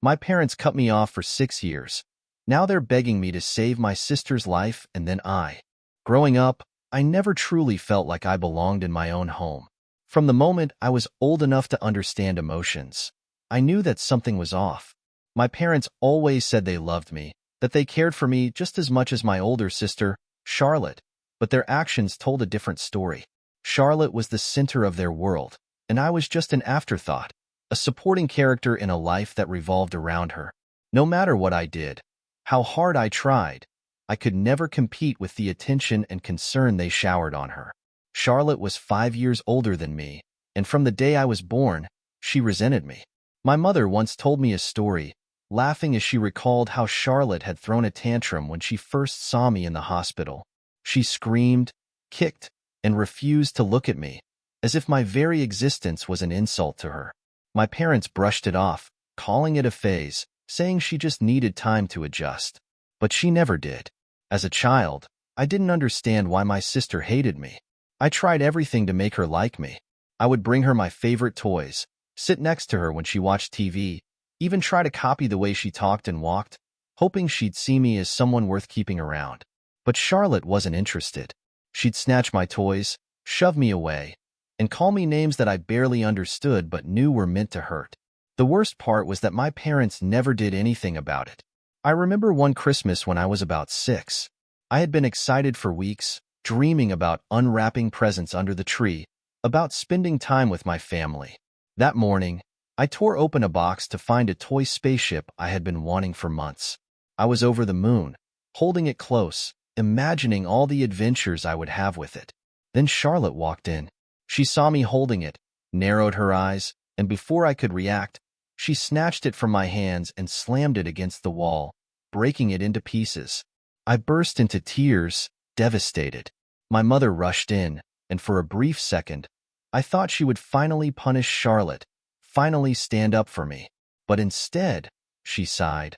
My parents cut me off for 6 years. Now they're begging me to save my sister's life, and then I. Growing up, I never truly felt like I belonged in my own home. From the moment I was old enough to understand emotions, I knew that something was off. My parents always said they loved me, that they cared for me just as much as my older sister, Charlotte, but their actions told a different story. Charlotte was the center of their world, and I was just an afterthought, a supporting character in a life that revolved around her. No matter what I did, how hard I tried, I could never compete with the attention and concern they showered on her. Charlotte was 5 years older than me, and from the day I was born, she resented me. My mother once told me a story, laughing as she recalled how Charlotte had thrown a tantrum when she first saw me in the hospital. She screamed, kicked, and refused to look at me, as if my very existence was an insult to her. My parents brushed it off, calling it a phase, saying she just needed time to adjust. But she never did. As a child, I didn't understand why my sister hated me. I tried everything to make her like me. I would bring her my favorite toys, sit next to her when she watched TV, even try to copy the way she talked and walked, hoping she'd see me as someone worth keeping around. But Charlotte wasn't interested. She'd snatch my toys, shove me away, and call me names that I barely understood but knew were meant to hurt. The worst part was that my parents never did anything about it. I remember one Christmas when I was about 6. I had been excited for weeks, dreaming about unwrapping presents under the tree, about spending time with my family. That morning, I tore open a box to find a toy spaceship I had been wanting for months. I was over the moon, holding it close, imagining all the adventures I would have with it. Then Charlotte walked in. She saw me holding it, narrowed her eyes, and before I could react, she snatched it from my hands and slammed it against the wall, breaking it into pieces. I burst into tears, devastated. My mother rushed in, and for a brief second, I thought she would finally punish Charlotte, finally stand up for me. But instead, she sighed,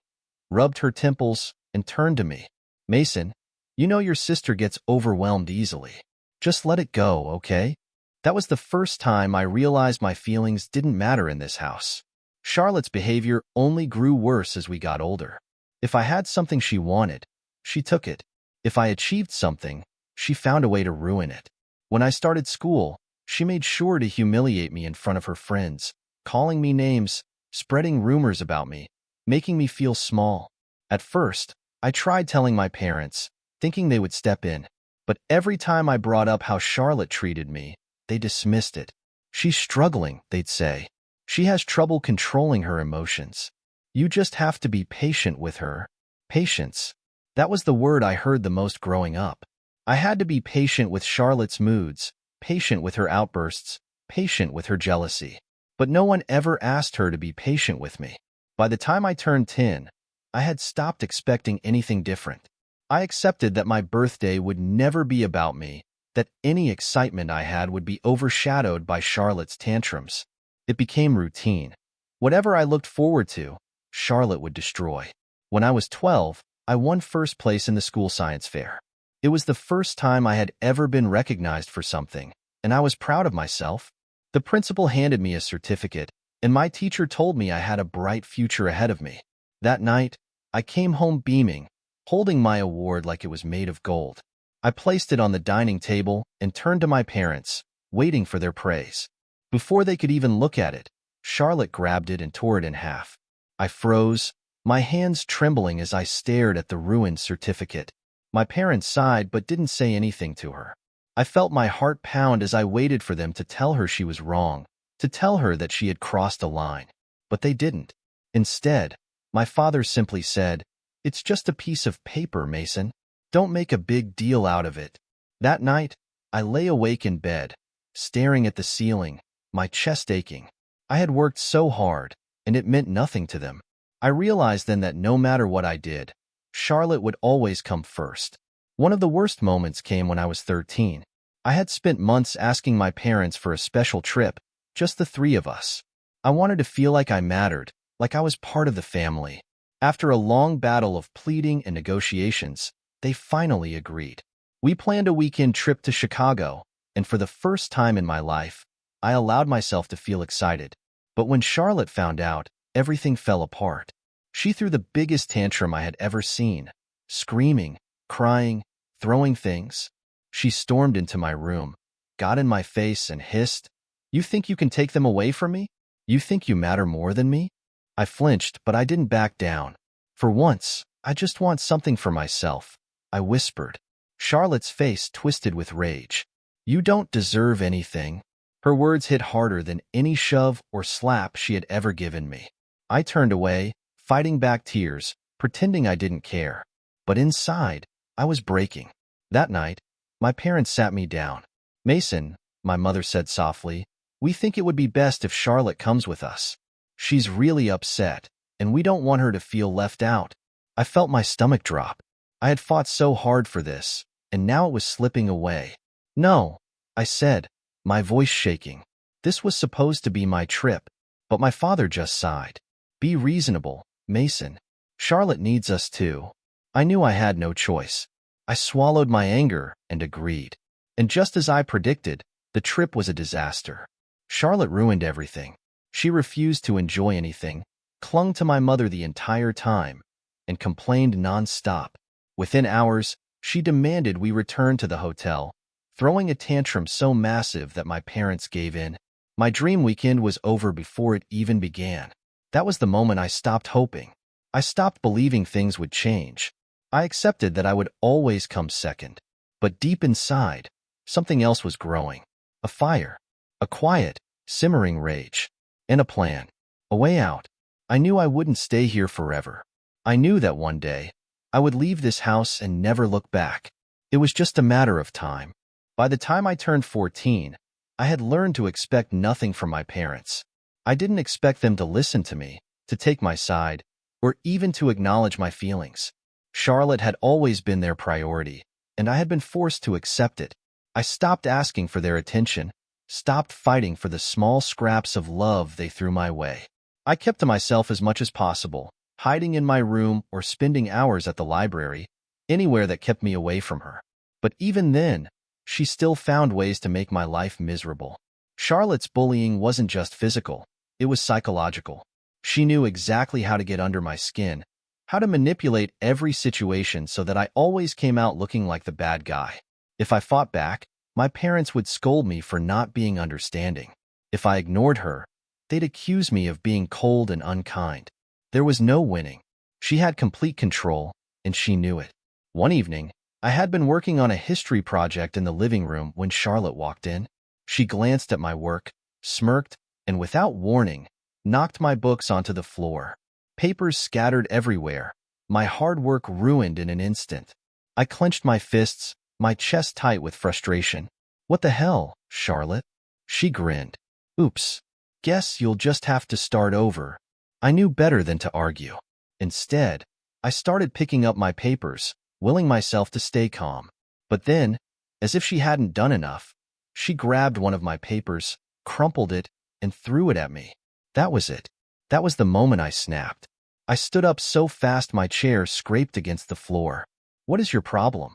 rubbed her temples, and turned to me. "Mason, you know your sister gets overwhelmed easily. Just let it go, okay?" That was the first time I realized my feelings didn't matter in this house. Charlotte's behavior only grew worse as we got older. If I had something she wanted, she took it. If I achieved something, she found a way to ruin it. When I started school, she made sure to humiliate me in front of her friends, calling me names, spreading rumors about me, making me feel small. At first, I tried telling my parents, thinking they would step in, but every time I brought up how Charlotte treated me, they dismissed it. "She's struggling," they'd say. "She has trouble controlling her emotions. You just have to be patient with her." Patience. That was the word I heard the most growing up. I had to be patient with Charlotte's moods, patient with her outbursts, patient with her jealousy. But no one ever asked her to be patient with me. By the time I turned 10, I had stopped expecting anything different. I accepted that my birthday would never be about me, that any excitement I had would be overshadowed by Charlotte's tantrums. It became routine. Whatever I looked forward to, Charlotte would destroy. When I was 12, I won first place in the school science fair. It was the first time I had ever been recognized for something, and I was proud of myself. The principal handed me a certificate, and my teacher told me I had a bright future ahead of me. That night, I came home beaming, holding my award like it was made of gold. I placed it on the dining table and turned to my parents, waiting for their praise. Before they could even look at it, Charlotte grabbed it and tore it in half. I froze, my hands trembling as I stared at the ruined certificate. My parents sighed but didn't say anything to her. I felt my heart pound as I waited for them to tell her she was wrong, to tell her that she had crossed a line. But they didn't. Instead, my father simply said, "It's just a piece of paper, Mason. Don't make a big deal out of it." That night, I lay awake in bed, staring at the ceiling, my chest aching. I had worked so hard, and it meant nothing to them. I realized then that no matter what I did, Charlotte would always come first. One of the worst moments came when I was 13. I had spent months asking my parents for a special trip, just the three of us. I wanted to feel like I mattered, like I was part of the family. After a long battle of pleading and negotiations, they finally agreed. We planned a weekend trip to Chicago, and for the first time in my life, I allowed myself to feel excited. But when Charlotte found out, everything fell apart. She threw the biggest tantrum I had ever seen, screaming, crying, throwing things. She stormed into my room, got in my face and hissed, "You think you can take them away from me? You think you matter more than me?" I flinched, but I didn't back down. "For once, I just want something for myself," I whispered. Charlotte's face twisted with rage. "You don't deserve anything." Her words hit harder than any shove or slap she had ever given me. I turned away, fighting back tears, pretending I didn't care. But inside, I was breaking. That night, my parents sat me down. "Mason," my mother said softly, "we think it would be best if Charlotte comes with us. She's really upset, and we don't want her to feel left out." I felt my stomach drop. I had fought so hard for this, and now it was slipping away. "No," I said, my voice shaking. This was supposed to be my trip, but my father just sighed. "Be reasonable, Mason. Charlotte needs us too." I knew I had no choice. I swallowed my anger and agreed. And just as I predicted, the trip was a disaster. Charlotte ruined everything. She refused to enjoy anything, clung to my mother the entire time, and complained nonstop. Within hours, she demanded we return to the hotel, throwing a tantrum so massive that my parents gave in. My dream weekend was over before it even began. That was the moment I stopped hoping. I stopped believing things would change. I accepted that I would always come second. But deep inside, something else was growing. A fire. A quiet, simmering rage. And a plan. A way out. I knew I wouldn't stay here forever. I knew that one day, I would leave this house and never look back. It was just a matter of time. By the time I turned 14, I had learned to expect nothing from my parents. I didn't expect them to listen to me, to take my side, or even to acknowledge my feelings. Charlotte had always been their priority, and I had been forced to accept it. I stopped asking for their attention, stopped fighting for the small scraps of love they threw my way. I kept to myself as much as possible, hiding in my room or spending hours at the library, anywhere that kept me away from her. But even then, she still found ways to make my life miserable. Charlotte's bullying wasn't just physical, it was psychological. She knew exactly how to get under my skin, how to manipulate every situation so that I always came out looking like the bad guy. If I fought back, my parents would scold me for not being understanding. If I ignored her, they'd accuse me of being cold and unkind. There was no winning. She had complete control, and she knew it. One evening, I had been working on a history project in the living room when Charlotte walked in. She glanced at my work, smirked, and without warning, knocked my books onto the floor. Papers scattered everywhere, my hard work ruined in an instant. I clenched my fists, my chest tight with frustration. "What the hell, Charlotte?" She grinned. "Oops. Guess you'll just have to start over." I knew better than to argue. Instead, I started picking up my papers, willing myself to stay calm. But then, as if she hadn't done enough, she grabbed one of my papers, crumpled it, and threw it at me. That was it. That was the moment I snapped. I stood up so fast my chair scraped against the floor. "What is your problem?"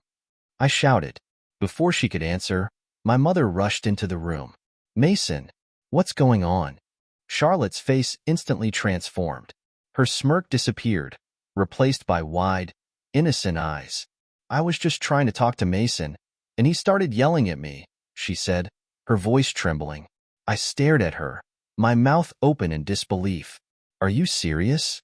I shouted. Before she could answer, my mother rushed into the room. "Mason, what's going on?" Charlotte's face instantly transformed. Her smirk disappeared, replaced by wide, innocent eyes. "I was just trying to talk to Mason, and he started yelling at me," she said, her voice trembling. I stared at her, my mouth open in disbelief. "Are you serious?"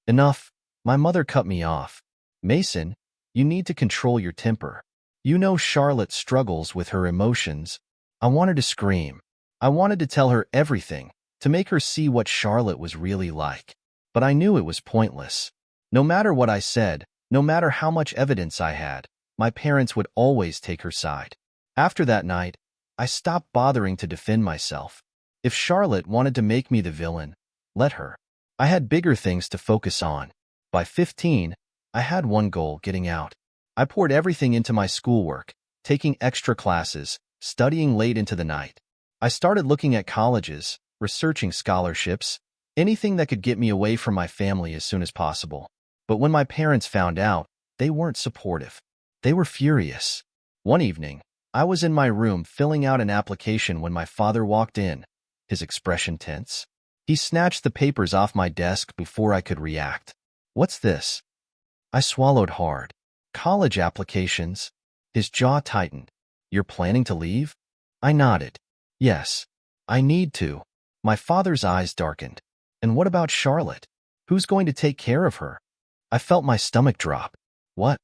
Enough. My mother cut me off. "Mason, you need to control your temper. You know Charlotte struggles with her emotions." I wanted to scream. I wanted to tell her everything, to make her see what Charlotte was really like. But I knew it was pointless. No matter what I said, no matter how much evidence I had, my parents would always take her side. After that night, I stopped bothering to defend myself. If Charlotte wanted to make me the villain, let her. I had bigger things to focus on. By 15, I had one goal: getting out. I poured everything into my schoolwork, taking extra classes, studying late into the night. I started looking at colleges, researching scholarships, anything that could get me away from my family as soon as possible. But when my parents found out, they weren't supportive. They were furious. One evening, I was in my room filling out an application when my father walked in, his expression tense. He snatched the papers off my desk before I could react. What's this? I swallowed hard. College applications. His jaw tightened. You're planning to leave? I nodded. Yes, I need to. My father's eyes darkened. And what about Charlotte? Who's going to take care of her? I felt my stomach drop. What?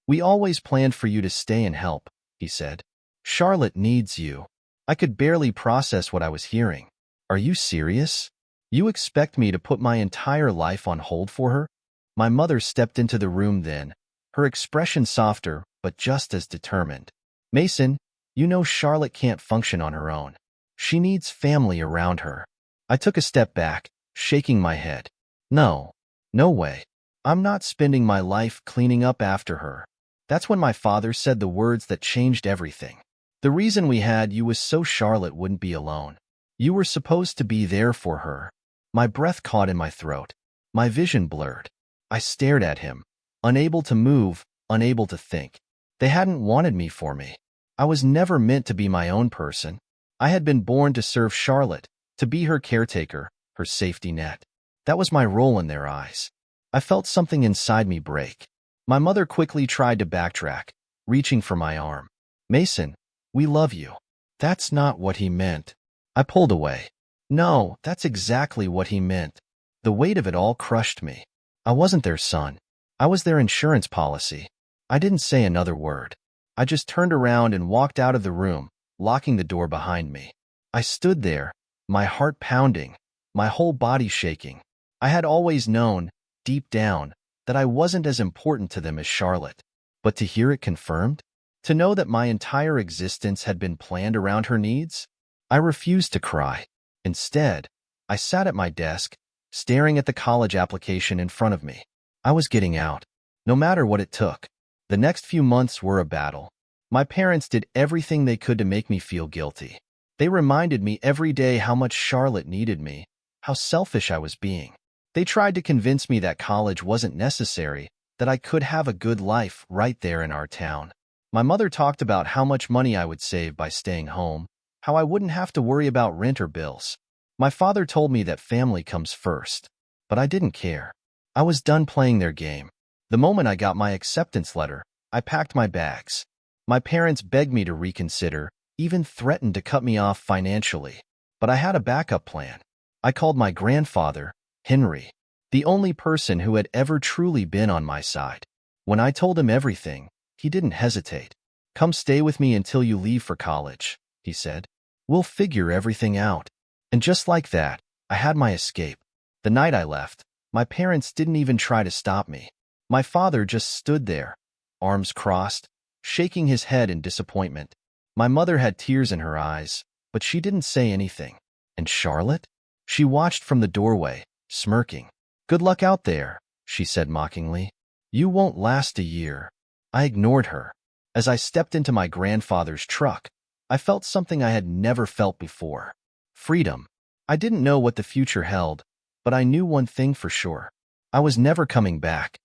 We always planned for you to stay and help, he said. Charlotte needs you. I could barely process what I was hearing. Are you serious? You expect me to put my entire life on hold for her? My mother stepped into the room then, her expression softer, but just as determined. Mason, you know Charlotte can't function on her own. She needs family around her. I took a step back, shaking my head. No, no way. I'm not spending my life cleaning up after her. That's when my father said the words that changed everything. The reason we had you was so Charlotte wouldn't be alone. You were supposed to be there for her. My breath caught in my throat. My vision blurred. I stared at him, unable to move, unable to think. They hadn't wanted me for me. I was never meant to be my own person. I had been born to serve Charlotte, to be her caretaker, her safety net. That was my role in their eyes. I felt something inside me break. My mother quickly tried to backtrack, reaching for my arm. Mason, we love you. That's not what he meant. I pulled away. No, that's exactly what he meant. The weight of it all crushed me. I wasn't their son. I was their insurance policy. I didn't say another word. I just turned around and walked out of the room, locking the door behind me. I stood there, my heart pounding, my whole body shaking. I had always known, deep down, that I wasn't as important to them as Charlotte. But to hear it confirmed? To know that my entire existence had been planned around her needs? I refused to cry. Instead, I sat at my desk, staring at the college application in front of me. I was getting out, no matter what it took. The next few months were a battle. My parents did everything they could to make me feel guilty. They reminded me every day how much Charlotte needed me, how selfish I was being. They tried to convince me that college wasn't necessary, that I could have a good life right there in our town. My mother talked about how much money I would save by staying home, how I wouldn't have to worry about rent or bills. My father told me that family comes first, but I didn't care. I was done playing their game. The moment I got my acceptance letter, I packed my bags. My parents begged me to reconsider, even threatened to cut me off financially. But I had a backup plan. I called my grandfather, Henry, the only person who had ever truly been on my side. When I told him everything, he didn't hesitate. Come stay with me until you leave for college, he said. We'll figure everything out. And just like that, I had my escape. The night I left, my parents didn't even try to stop me. My father just stood there, arms crossed, shaking his head in disappointment. My mother had tears in her eyes, but she didn't say anything. And Charlotte? She watched from the doorway, smirking. Good luck out there, she said mockingly. You won't last a year. I ignored her. As I stepped into my grandfather's truck, I felt something I had never felt before. Freedom. I didn't know what the future held, but I knew one thing for sure. I was never coming back.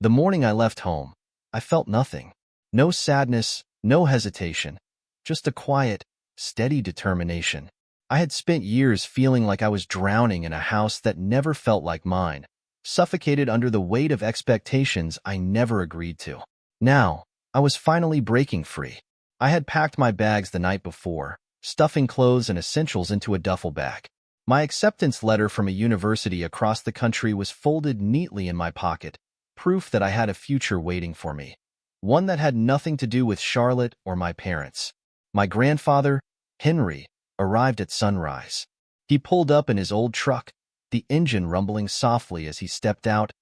The morning I left home, I felt nothing. No sadness, no hesitation, just a quiet, steady determination. I had spent years feeling like I was drowning in a house that never felt like mine, suffocated under the weight of expectations I never agreed to. Now, I was finally breaking free. I had packed my bags the night before, stuffing clothes and essentials into a duffel bag. My acceptance letter from a university across the country was folded neatly in my pocket, proof that I had a future waiting for me, one that had nothing to do with Charlotte or my parents. My grandfather, Henry, arrived at sunrise. He pulled up in his old truck, the engine rumbling softly as he stepped out,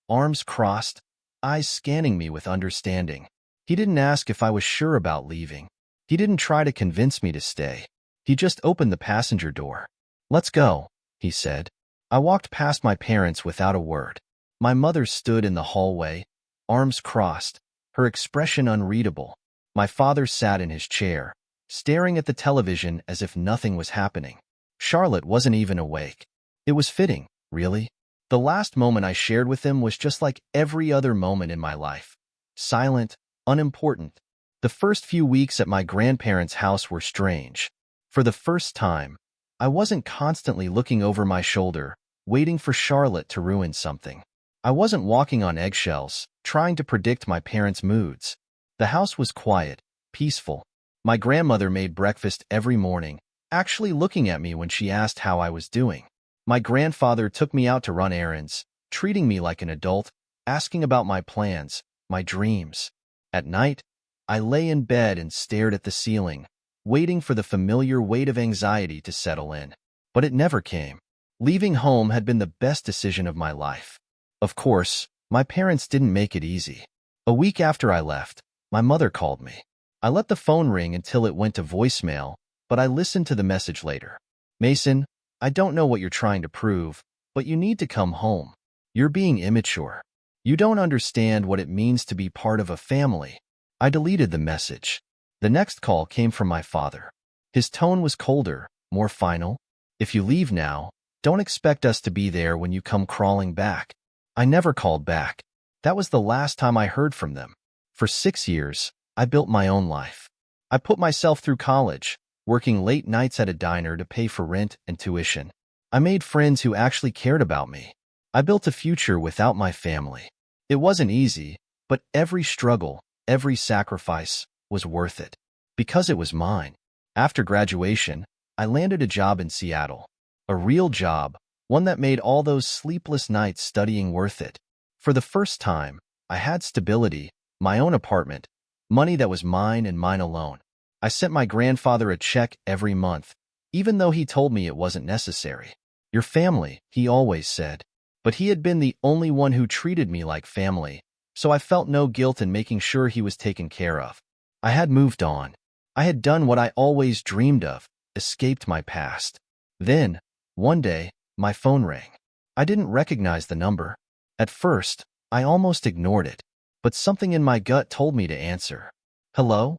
arms crossed, eyes scanning me with understanding. He didn't ask if I was sure about leaving. He didn't try to convince me to stay. He just opened the passenger door. Let's go, he said. I walked past my parents without a word. My mother stood in the hallway, arms crossed, her expression unreadable. My father sat in his chair, staring at the television as if nothing was happening. Charlotte wasn't even awake. It was fitting, really. The last moment I shared with him was just like every other moment in my life. Silent, unimportant. The first few weeks at my grandparents' house were strange. For the first time, I wasn't constantly looking over my shoulder, waiting for Charlotte to ruin something. I wasn't walking on eggshells, trying to predict my parents' moods. The house was quiet, peaceful. My grandmother made breakfast every morning, actually looking at me when she asked how I was doing. My grandfather took me out to run errands, treating me like an adult, asking about my plans, my dreams. At night, I lay in bed and stared at the ceiling, waiting for the familiar weight of anxiety to settle in. But it never came. Leaving home had been the best decision of my life. Of course, my parents didn't make it easy. A week after I left, my mother called me. I let the phone ring until it went to voicemail, but I listened to the message later. Mason, I don't know what you're trying to prove, but you need to come home. You're being immature. You don't understand what it means to be part of a family. I deleted the message. The next call came from my father. His tone was colder, more final. If you leave now, don't expect us to be there when you come crawling back. I never called back. That was the last time I heard from them. For 6 years, I built my own life. I put myself through college, working late nights at a diner to pay for rent and tuition. I made friends who actually cared about me. I built a future without my family. It wasn't easy, but every struggle, every sacrifice was worth it. Because it was mine. After graduation, I landed a job in Seattle. A real job, one that made all those sleepless nights studying worth it. For the first time, I had stability, my own apartment, money that was mine and mine alone. I sent my grandfather a check every month, even though he told me it wasn't necessary. Your family, he always said. But he had been the only one who treated me like family, so I felt no guilt in making sure he was taken care of. I had moved on. I had done what I always dreamed of, escaped my past. Then, one day, my phone rang. I didn't recognize the number. At first, I almost ignored it, but something in my gut told me to answer. Hello?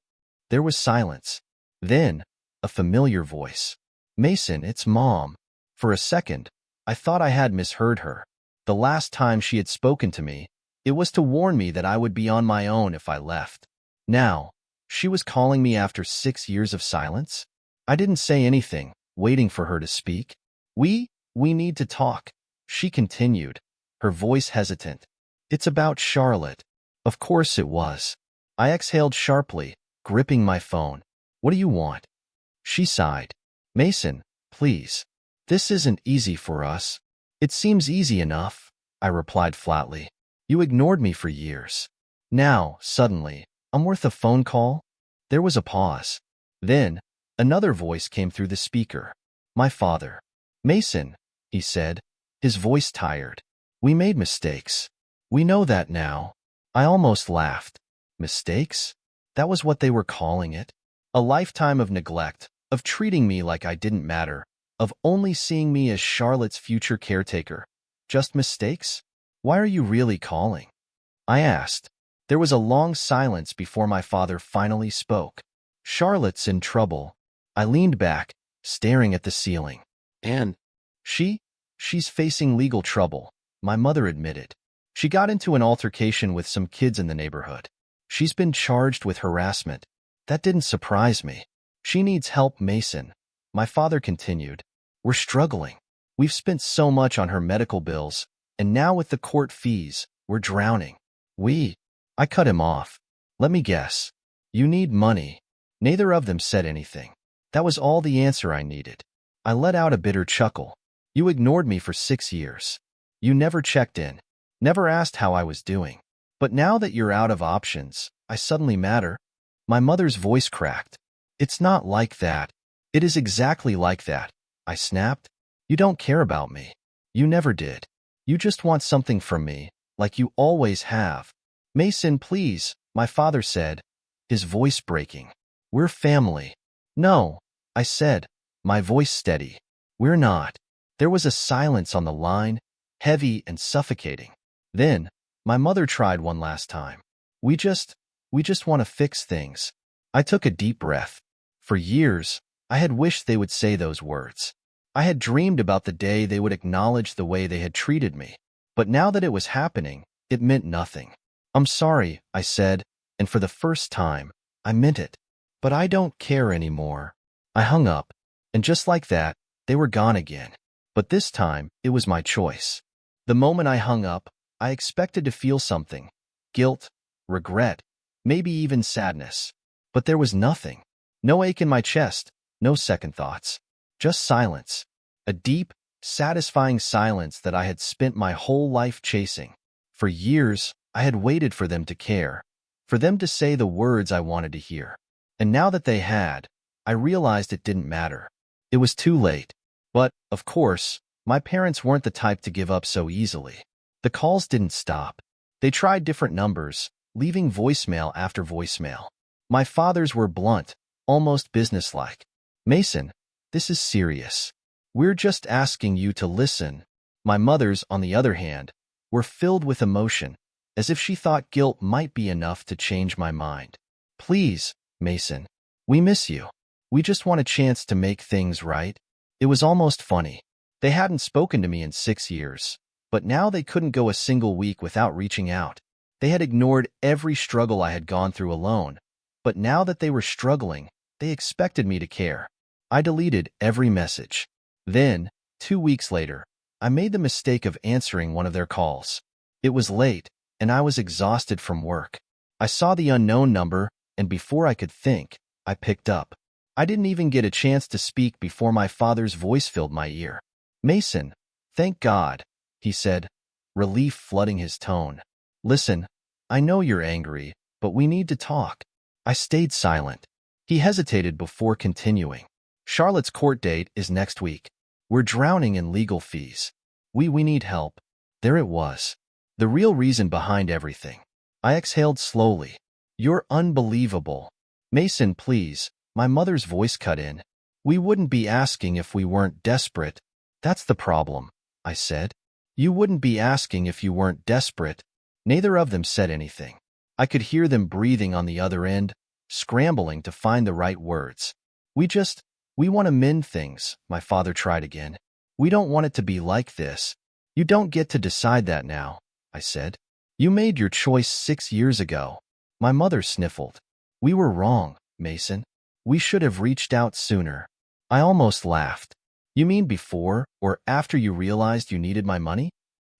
There was silence. Then, a familiar voice. Mason, it's Mom. For a second, I thought I had misheard her. The last time she had spoken to me, it was to warn me that I would be on my own if I left. Now, she was calling me after 6 years of silence? I didn't say anything, waiting for her to speak. We need to talk, she continued, her voice hesitant. It's about Charlotte. Of course it was. I exhaled sharply, gripping my phone. What do you want? She sighed. Mason, please. This isn't easy for us. It seems easy enough, I replied flatly. You ignored me for years. Now, suddenly, I'm worth a phone call? There was a pause. Then, another voice came through the speaker. My father. Mason, he said, his voice tired. We made mistakes. We know that now. I almost laughed. Mistakes? That was what they were calling it? A lifetime of neglect, of treating me like I didn't matter, of only seeing me as Charlotte's future caretaker. Just mistakes? Why are you really calling? I asked. There was a long silence before my father finally spoke. Charlotte's in trouble. I leaned back, staring at the ceiling. And she's facing legal trouble, my mother admitted. She got into an altercation with some kids in the neighborhood. She's been charged with harassment. That didn't surprise me. She needs help, Mason. My father continued. We're struggling. We've spent so much on her medical bills, and now with the court fees, we're drowning. I cut him off. Let me guess. You need money. Neither of them said anything. That was all the answer I needed. I let out a bitter chuckle. You ignored me for 6 years. You never checked in, never asked how I was doing. But now that you're out of options, I suddenly matter. My mother's voice cracked. It's not like that. It is exactly like that, I snapped. You don't care about me. You never did. You just want something from me, like you always have. Mason, please, my father said, his voice breaking. We're family. No, I said, my voice steady. We're not. There was a silence on the line, heavy and suffocating. Then, my mother tried one last time. We just want to fix things. I took a deep breath. For years, I had wished they would say those words. I had dreamed about the day they would acknowledge the way they had treated me. But now that it was happening, it meant nothing. I'm sorry, I said, and for the first time, I meant it. But I don't care anymore. I hung up, and just like that, They were gone again. But this time, it was my choice. The moment I hung up, I expected to feel something. Guilt, regret, maybe even sadness. But there was nothing. No ache in my chest, no second thoughts. Just silence. A deep, satisfying silence that I had spent my whole life chasing. For years, I had waited for them to care, for them to say the words I wanted to hear. And now that they had, I realized it didn't matter. It was too late. But, of course, my parents weren't the type to give up so easily. The calls didn't stop. They tried different numbers, leaving voicemail after voicemail. My father's were blunt, almost businesslike. "Mason, this is serious. We're just asking you to listen." My mother's, on the other hand, were filled with emotion, as if she thought guilt might be enough to change my mind. "Please, Mason, we miss you. We just want a chance to make things right." It was almost funny. They hadn't spoken to me in 6 years, but now they couldn't go a single week without reaching out. They had ignored every struggle I had gone through alone, but now that they were struggling, they expected me to care. I deleted every message. Then, 2 weeks later, I made the mistake of answering one of their calls. It was late, and I was exhausted from work. I saw the unknown number, and before I could think, I picked up. I didn't even get a chance to speak before my father's voice filled my ear. "Mason, thank God," he said, relief flooding his tone. "Listen, I know you're angry, but we need to talk." I stayed silent. He hesitated before continuing. "Charlotte's court date is next week. We're drowning in legal fees. We need help." There it was. The real reason behind everything. I exhaled slowly. "You're unbelievable. Mason, please." My mother's voice cut in. "We wouldn't be asking if we weren't desperate." "That's the problem," I said. "You wouldn't be asking if you weren't desperate." Neither of them said anything. I could hear them breathing on the other end, scrambling to find the right words. We want to mend things," my father tried again. "We don't want it to be like this." "You don't get to decide that now," I said. "You made your choice 6 years ago." My mother sniffled. "We were wrong, Mason. We should have reached out sooner." I almost laughed. "You mean before or after you realized you needed my money?"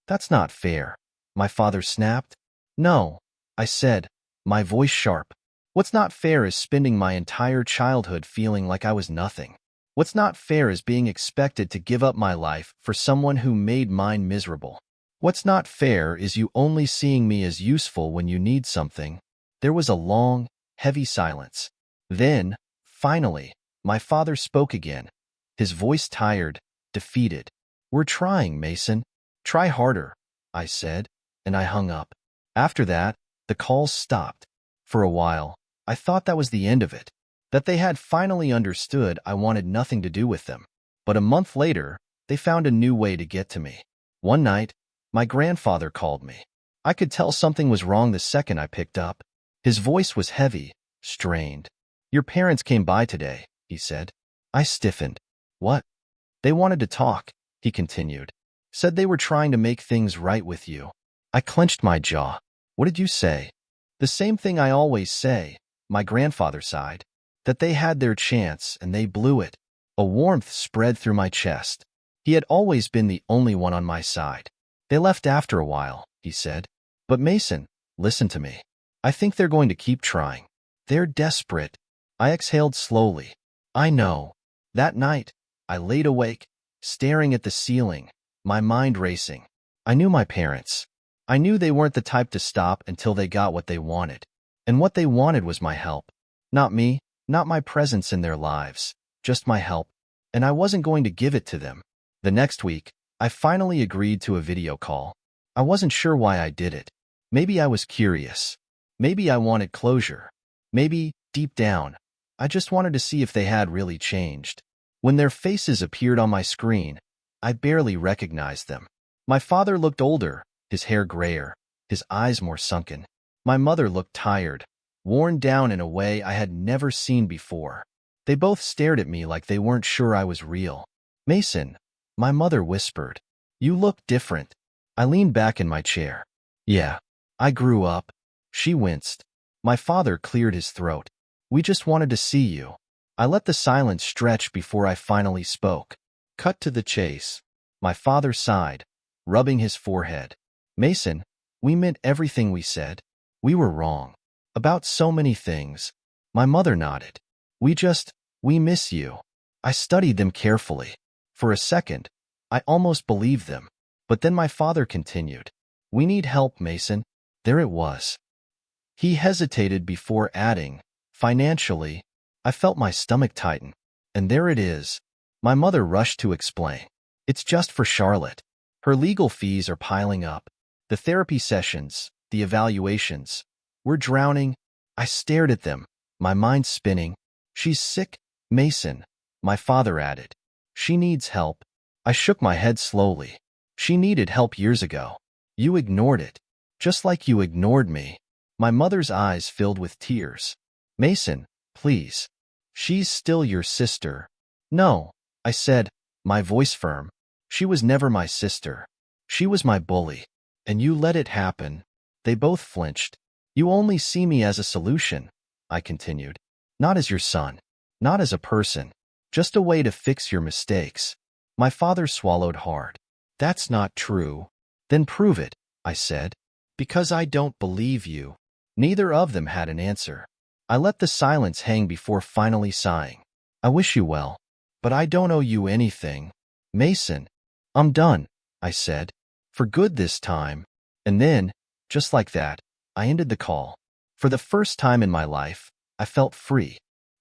"That's not fair," my father snapped. "No," I said, my voice sharp. "What's not fair is spending my entire childhood feeling like I was nothing. What's not fair is being expected to give up my life for someone who made mine miserable. What's not fair is you only seeing me as useful when you need something." There was a long, heavy silence. Then, finally, my father spoke again, his voice tired, defeated. "We're trying, Mason. Try harder," I said, and I hung up. After that, the calls stopped. For a while, I thought that was the end of it, that they had finally understood I wanted nothing to do with them. But a month later, they found a new way to get to me. One night, my grandfather called me. I could tell something was wrong the second I picked up. His voice was heavy, strained. "Your parents came by today," he said. I stiffened. "What?" "They wanted to talk," he continued. "Said they were trying to make things right with you." I clenched my jaw. "What did you say?" "The same thing I always say," my grandfather sighed. "That they had their chance and they blew it." A warmth spread through my chest. He had always been the only one on my side. "They left after a while," he said. "But Mason, listen to me. I think they're going to keep trying. They're desperate." I exhaled slowly. "I know." That night, I laid awake, staring at the ceiling, my mind racing. I knew my parents. I knew they weren't the type to stop until they got what they wanted. And what they wanted was my help. Not me, not my presence in their lives, just my help. And I wasn't going to give it to them. The next week, I finally agreed to a video call. I wasn't sure why I did it. Maybe I was curious. Maybe I wanted closure. Maybe, deep down, I just wanted to see if they had really changed. When their faces appeared on my screen, I barely recognized them. My father looked older, his hair grayer, his eyes more sunken. My mother looked tired, worn down in a way I had never seen before. They both stared at me like they weren't sure I was real. "Mason," my mother whispered, "you look different." I leaned back in my chair. "Yeah, I grew up." She winced. My father cleared his throat. "We just wanted to see you." I let the silence stretch before I finally spoke. Cut to the chase. My father sighed, rubbing his forehead. Mason, we meant everything we said. We were wrong. About so many things. My mother nodded. We miss you. I studied them carefully. For a second, I almost believed them. But then my father continued. We need help, Mason. There it was. He hesitated before adding, financially. I felt my stomach tighten. And there it is. My mother rushed to explain. It's just for Charlotte. Her legal fees are piling up. The therapy sessions, the evaluations. We're drowning. I stared at them, my mind spinning. She's sick, Mason, my father added. She needs help. I shook my head slowly. She needed help years ago. You ignored it, just like you ignored me. My mother's eyes filled with tears. Mason, please. She's still your sister. No, I said, my voice firm. She was never my sister. She was my bully. And you let it happen. They both flinched. You only see me as a solution, I continued. Not as your son. Not as a person. Just a way to fix your mistakes. My father swallowed hard. That's not true. Then prove it, I said. Because I don't believe you. Neither of them had an answer. I let the silence hang before finally sighing. I wish you well, but I don't owe you anything. Mason, I'm done, I said. For good this time. And then, just like that, I ended the call. For the first time in my life, I felt free.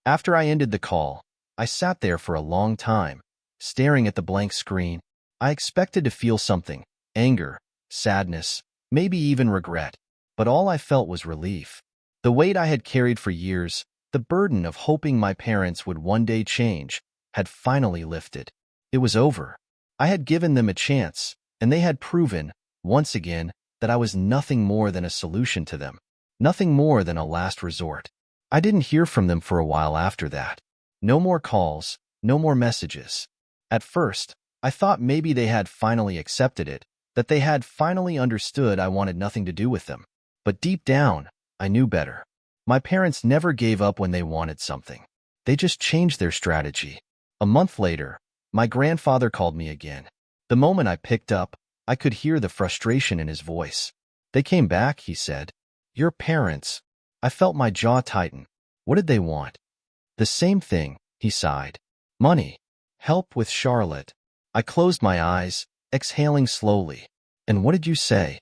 After I ended the call, I sat there for a long time, staring at the blank screen. I expected to feel something, anger, sadness, maybe even regret. But all I felt was relief. The weight I had carried for years, the burden of hoping my parents would one day change, had finally lifted. It was over. I had given them a chance, and they had proven, once again, that I was nothing more than a solution to them, nothing more than a last resort. I didn't hear from them for a while after that. No more calls, no more messages. At first, I thought maybe they had finally accepted it, that they had finally understood I wanted nothing to do with them. But deep down, I knew better. My parents never gave up when they wanted something. They just changed their strategy. A month later, my grandfather called me again. The moment I picked up, I could hear the frustration in his voice. They came back, he said. Your parents. I felt my jaw tighten. What did they want? The same thing, he sighed. Money. Help with Charlotte. I closed my eyes, exhaling slowly. And what did you say?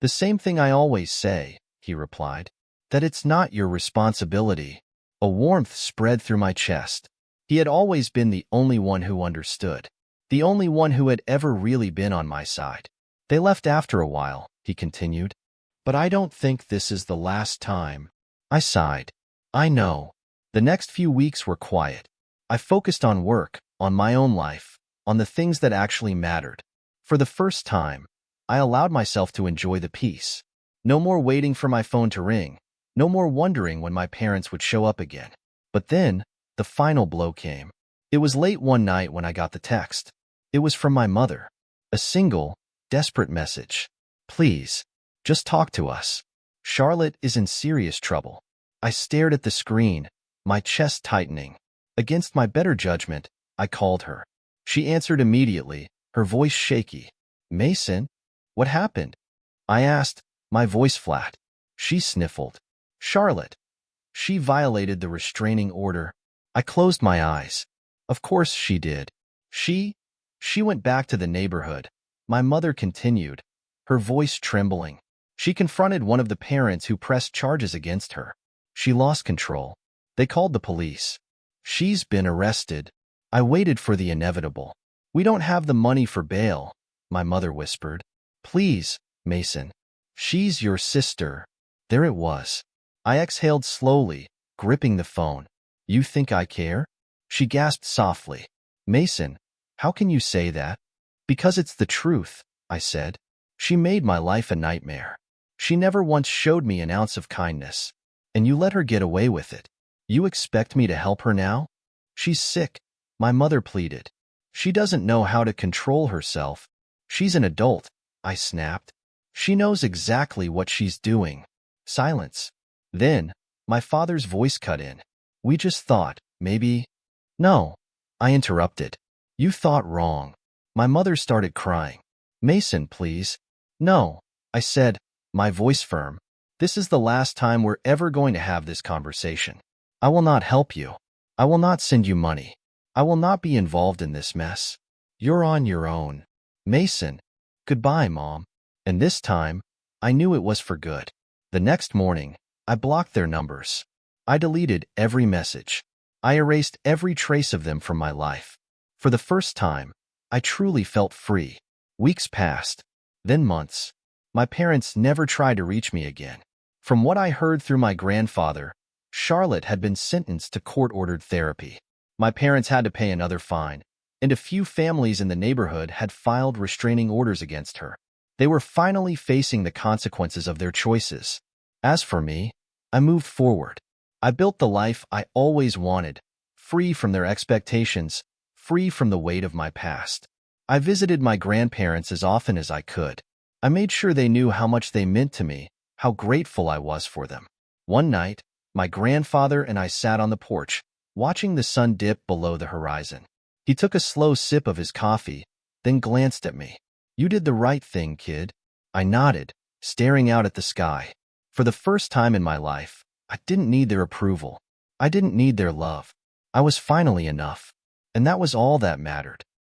The same thing I always say, he replied. That it's not your responsibility. A warmth spread through my chest. He had always been the only one who understood. The only one who had ever really been on my side. They left after a while, he continued. But I don't think this is the last time. I sighed. I know. The next few weeks were quiet. I focused on work, on my own life, on the things that actually mattered. For the first time, I allowed myself to enjoy the peace. No more waiting for my phone to ring. No more wondering when my parents would show up again. But then, the final blow came. It was late one night when I got the text. It was from my mother. A single, desperate message. Please, just talk to us. Charlotte is in serious trouble. I stared at the screen, my chest tightening. Against my better judgment, I called her. She answered immediately, her voice shaky. Mason? What happened? I asked, my voice flat. She sniffled. Charlotte. She violated the restraining order. I closed my eyes. Of course she did. She went back to the neighborhood. My mother continued, her voice trembling. She confronted one of the parents who pressed charges against her. She lost control. They called the police. She's been arrested. I waited for the inevitable. We don't have the money for bail, my mother whispered. Please, Mason. She's your sister. There it was. I exhaled slowly, gripping the phone. You think I care? She gasped softly. Mason, how can you say that? Because it's the truth, I said. She made my life a nightmare. She never once showed me an ounce of kindness. And you let her get away with it. You expect me to help her now? She's sick, my mother pleaded. She doesn't know how to control herself. She's an adult, I snapped. She knows exactly what she's doing. Silence. Then, my father's voice cut in. We just thought, maybe... No, I interrupted. You thought wrong. My mother started crying. Mason, please. No, I said, my voice firm. This is the last time we're ever going to have this conversation. I will not help you. I will not send you money. I will not be involved in this mess. You're on your own. Mason. Goodbye, Mom. And this time, I knew it was for good. The next morning, I blocked their numbers. I deleted every message. I erased every trace of them from my life. For the first time, I truly felt free. Weeks passed, then months. My parents never tried to reach me again. From what I heard through my grandfather, Charlotte had been sentenced to court-ordered therapy. My parents had to pay another fine, and a few families in the neighborhood had filed restraining orders against her. They were finally facing the consequences of their choices. As for me, I moved forward. I built the life I always wanted, free from their expectations, free from the weight of my past. I visited my grandparents as often as I could. I made sure they knew how much they meant to me, how grateful I was for them. One night, my grandfather and I sat on the porch, watching the sun dip below the horizon. He took a slow sip of his coffee, then glanced at me. You did the right thing, kid. I nodded, staring out at the sky. For the first time in my life, I didn't need their approval. I didn't need their love. I was finally enough. And that was all that mattered.